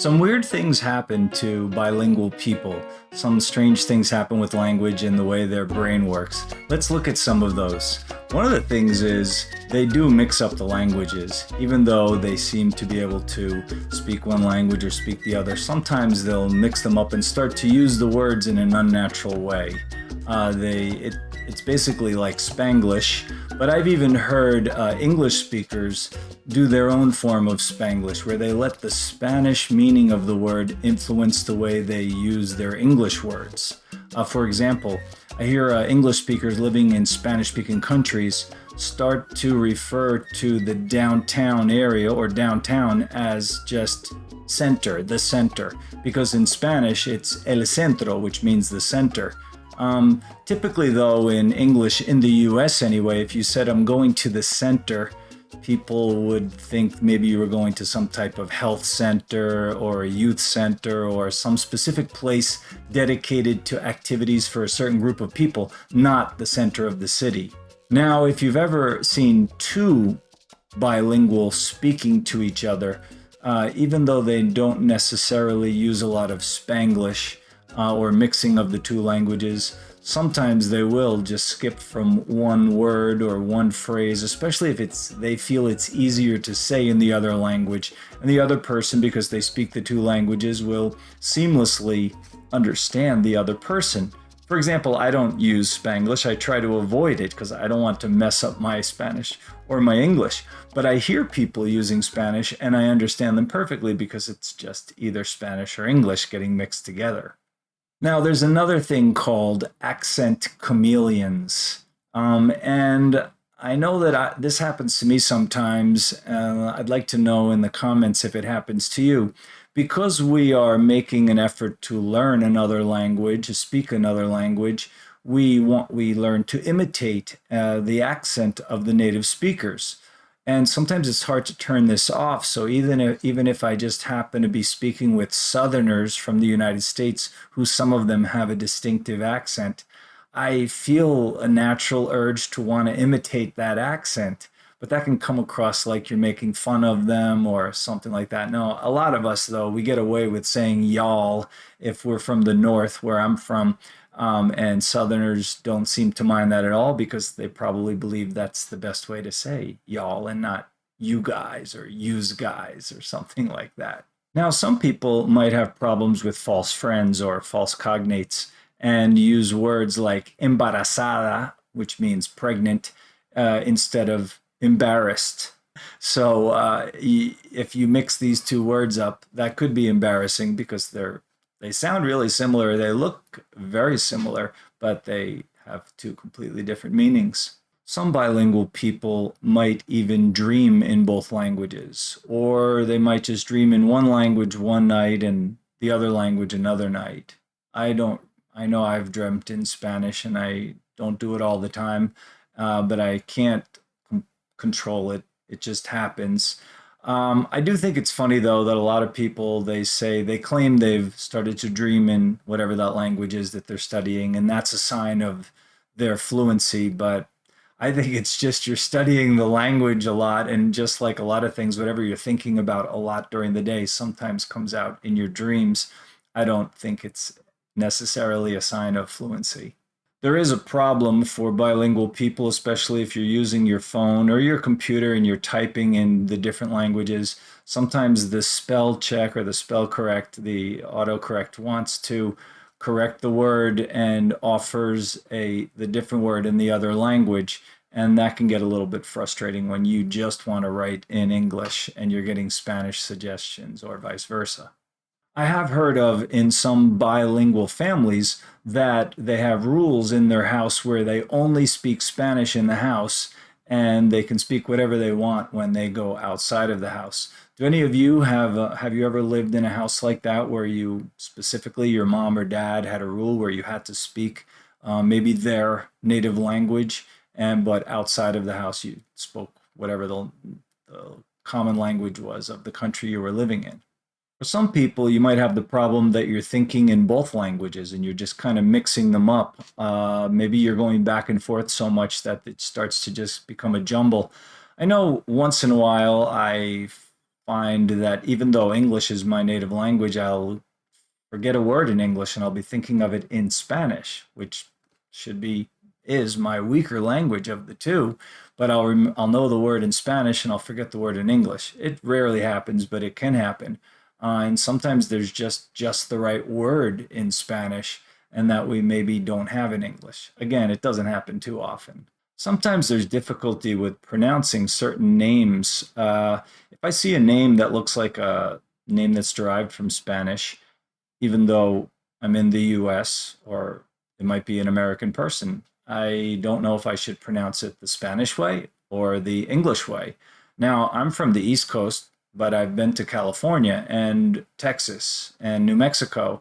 Some weird things happen to bilingual people. Some strange things happen with language and the way their brain works. Let's look at some of those. One of the things is they do mix up the languages, even though they seem to be able to speak one language or speak the other. Sometimes they'll mix them up and start to use the words in an unnatural way. It's basically like Spanglish, but I've even heard English speakers do their own form of Spanglish, where they let the Spanish meaning of the word influence the way they use their English words. For example, I hear English speakers living in Spanish-speaking countries start to refer to the downtown area or downtown as just center, the center, because in Spanish it's el centro, which means the center. Typically, though, in English, in the US anyway, if you said I'm going to the center, people would think maybe you were going to some type of health center or a youth center or some specific place dedicated to activities for a certain group of people, not the center of the city. Now, if you've ever seen two bilinguals speaking to each other, even though they don't necessarily use a lot of Spanglish, or mixing of the two languages, sometimes they will just skip from one word or one phrase, especially if they feel it's easier to say in the other language. And the other person, because they speak the two languages, will seamlessly understand the other person. For example, I don't use Spanglish. I try to avoid it because I don't want to mess up my Spanish or my English. But I hear people using Spanish and I understand them perfectly because it's just either Spanish or English getting mixed together. Now, there's another thing called accent chameleons. And I know that this happens to me sometimes. I'd like to know in the comments if it happens to you. Because we are making an effort to learn another language, to speak another language, we learn to imitate the accent of the native speakers. And sometimes it's hard to turn this off. So even if I just happen to be speaking with Southerners from the United States, who some of them have a distinctive accent, I feel a natural urge to want to imitate that accent. But that can come across like you're making fun of them or something like that. No, a lot of us, though, we get away with saying y'all if we're from the North, where I'm from. And Southerners don't seem to mind that at all because they probably believe that's the best way to say y'all and not you guys or yous guys or something like that. Now, some people might have problems with false friends or false cognates and use words like embarazada, which means pregnant, instead of embarrassed. So if you mix these two words up, that could be embarrassing because they sound really similar. They look very similar, but they have two completely different meanings. Some bilingual people might even dream in both languages, or they might just dream in one language one night and the other language another night. I know I've dreamt in Spanish and I don't do it all the time, but I can't control it. It just happens. I do think it's funny, though, that a lot of people, they claim they've started to dream in whatever that language is that they're studying, and that's a sign of their fluency. But I think it's just you're studying the language a lot, and just like a lot of things, whatever you're thinking about a lot during the day sometimes comes out in your dreams. I don't think it's necessarily a sign of fluency. There is a problem for bilingual people, especially if you're using your phone or your computer and you're typing in the different languages. Sometimes the spell check or the spell correct, the autocorrect wants to correct the word and offers the different word in the other language. And that can get a little bit frustrating when you just want to write in English and you're getting Spanish suggestions or vice versa. I have heard of in some bilingual families that they have rules in their house where they only speak Spanish in the house and they can speak whatever they want when they go outside of the house. Do any of you have you ever lived in a house like that where you specifically your mom or dad had a rule where you had to speak maybe their native language but outside of the house you spoke whatever the common language was of the country you were living in? For some people, you might have the problem that you're thinking in both languages and you're just kind of mixing them up. Maybe you're going back and forth so much that it starts to just become a jumble. I know once in a while I find that even though English is my native language, I'll forget a word in English and I'll be thinking of it in Spanish, which is my weaker language of the two. But I'll know the word in Spanish and I'll forget the word in English. It rarely happens, but it can happen. And sometimes there's just the right word in Spanish and that we maybe don't have in English. Again, it doesn't happen too often. Sometimes there's difficulty with pronouncing certain names. If I see a name that looks like a name that's derived from Spanish, even though I'm in the US or it might be an American person, I don't know if I should pronounce it the Spanish way or the English way. Now, I'm from the East Coast, but I've been to California and Texas and New Mexico.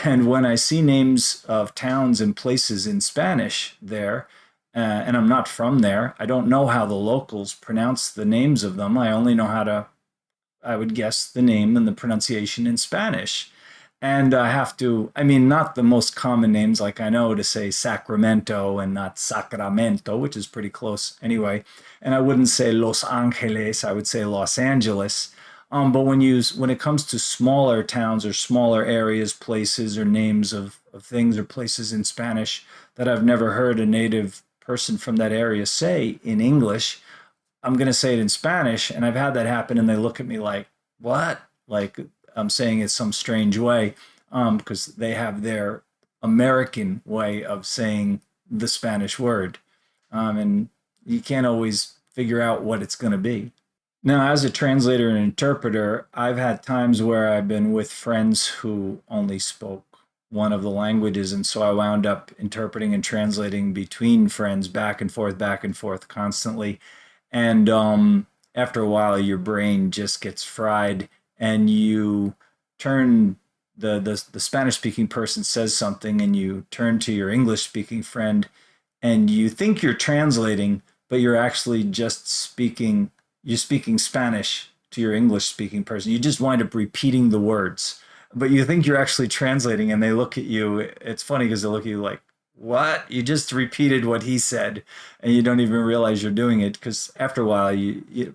And when I see names of towns and places in Spanish there, and I'm not from there, I don't know how the locals pronounce the names of them. I only know how to, I would guess, the name and the pronunciation in Spanish. And I have to, I mean, not the most common names like I know to say Sacramento and not Sacramento, which is pretty close anyway. And I wouldn't say Los Angeles, I would say Los Angeles. But when it comes to smaller towns or smaller areas, places or names of things or places in Spanish that I've never heard a native person from that area say in English, I'm going to say it in Spanish. And I've had that happen and they look at me like, what? Like I'm saying it some strange way because they have their American way of saying the Spanish word. And you can't always figure out what it's going to be. Now, as a translator and interpreter, I've had times where I've been with friends who only spoke one of the languages, and so I wound up interpreting and translating between friends back and forth constantly. And after a while, your brain just gets fried, and you turn the Spanish-speaking person says something, and you turn to your English-speaking friend, and you think you're translating, but you're actually just speaking. You're speaking Spanish to your English-speaking person. You just wind up repeating the words, but you think you're actually translating, and they look at you. It's funny because they look at you like, what? You just repeated what he said, and you don't even realize you're doing it because after a while,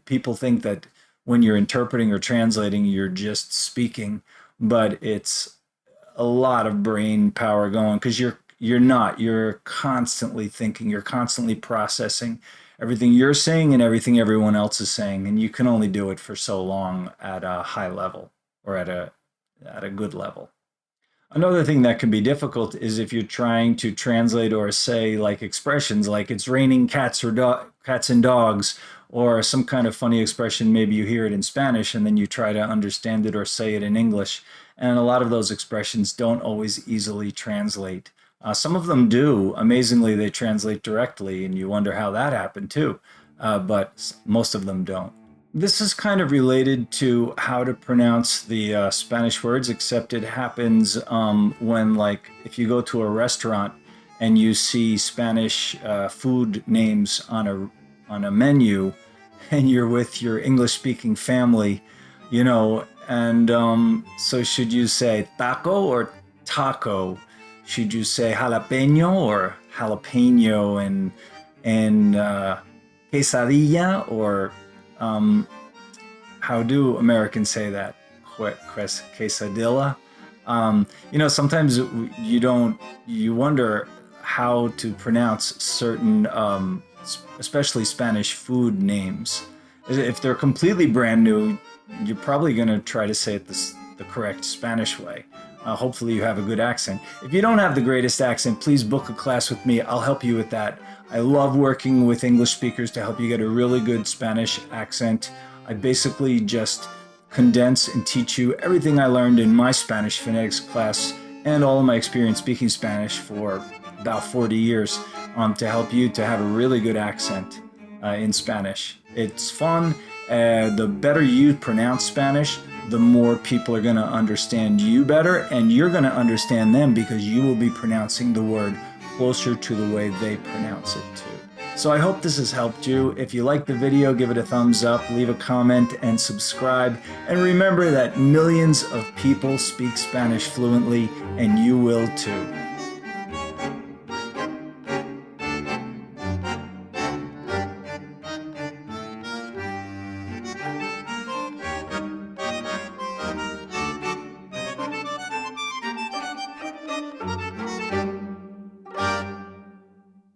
people think that when you're interpreting or translating, you're just speaking, but it's a lot of brain power going because you're not. You're constantly thinking. You're constantly processing everything you're saying and everything everyone else is saying, and you can only do it for so long at a high level or at a good level. Another thing that can be difficult is if you're trying to translate or say like expressions like it's raining cats and dogs, or some kind of funny expression. Maybe you hear it in Spanish and then you try to understand it or say it in English, and a lot of those expressions don't always easily translate. Some of them do. Amazingly, they translate directly, and you wonder how that happened too, but most of them don't. This is kind of related to how to pronounce the Spanish words, except it happens when, like, if you go to a restaurant and you see Spanish food names on a menu, and you're with your English-speaking family, and so should you say taco or taco? Should you say jalapeno or jalapeno, and quesadilla, or how do Americans say that? Quesadilla? Sometimes you wonder how to pronounce certain, especially Spanish food names. If they're completely brand new, you're probably going to try to say it the correct Spanish way. Hopefully you have a good accent. If you don't have the greatest accent, please book a class with me. I'll help you with that. I love working with English speakers to help you get a really good Spanish accent. I basically just condense and teach you everything I learned in my Spanish phonetics class and all of my experience speaking Spanish for about 40 years to help you to have a really good accent in Spanish. It's fun. The better you pronounce Spanish, the more people are going to understand you better, and you're going to understand them because you will be pronouncing the word closer to the way they pronounce it too. So I hope this has helped you. If you like the video, give it a thumbs up, leave a comment, and subscribe. And remember that millions of people speak Spanish fluently, and you will too.